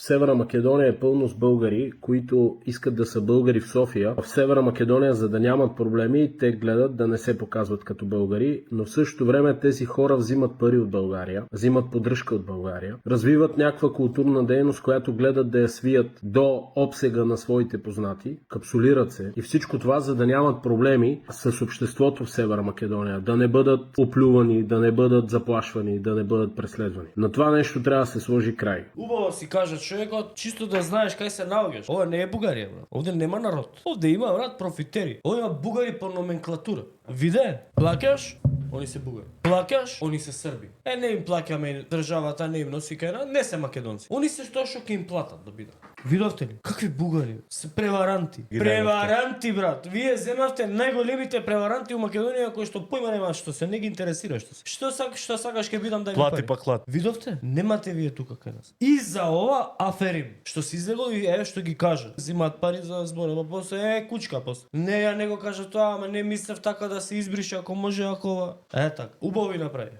Северна Македонија е пълно с българи, които искат да са българи в София. В Северна Македонија, за да нямат проблеми, те гледат да не се показват като българи, но в същото време тези хора взимат пари от България, взимат поддръжка от България, развиват някаква културна дейност, която гледат да я свият до обсега на своите познати, капсулират се и всичко това, за да нямат проблеми с обществото в Северна Македонија, да не бъдат оплювани, да не бъдат заплашвани, да не бъдат преследвани. На това нещо трябва да се сложи край. Убаво си кажа човекот, чисто да знаеш кај се наоѓаш. Ова не е Бугарија, брат. Овде нема народ. Овде има, брат, профитери. Овде има бугари по номенклатура. Виде, плаќаш, они се бугари. Плаќаш, они се срби. Не им плаќаме државата, не им носи кај не се македонци. Они се што ќе им платат да бидат. Видовте ли? Какви бугари? Се преваранти. Преваранти, брат. Вие земавте најголемите преваранти у Македонија кои што појма нема што се, не ги интересира што се. Што сакаш ќе бидам да ми Плати пари. па клат. Видовте? Немате вие тука кај нас. И за ова аферим, што се излего и што ги кажа. Зимаат пари за збора, па после кучка после. Не, ја не го кажа тоа, ама не мислев така да се избрише ако може ако ова. Така. Убаво ви направи.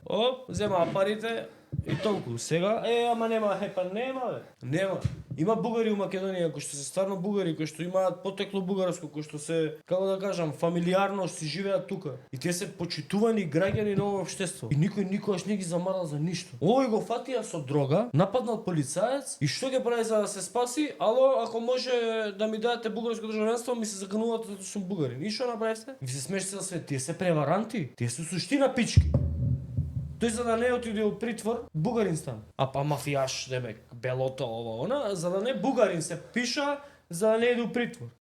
Зема парите и толку. Сега ама нема па нема бе. Нема. Има бугари у Македонија кои што се стварно бугари, кои што имаат потекло бугарско, кои што се, како да кажам, фамилиарно си живеат тука. И те се почитувани граѓани на ова општество. И никој никогаш не ги замарал за ништо. Овој го фатија со дрога, нападнал полицаец и што ќе прави за да се спаси? Ало, ако може да ми дадете бугарско државенство, ми се закануваат затоа што сум бугарин. И што направивте? Ви се смешите за свет. Тие се преваранти. Тие се суштина пички. Тој за да не отиде у притвор, бугарин стан. А па мафијаш, демек, белото ово, она, за да не бугарин се пиша, за да не иде у притвор.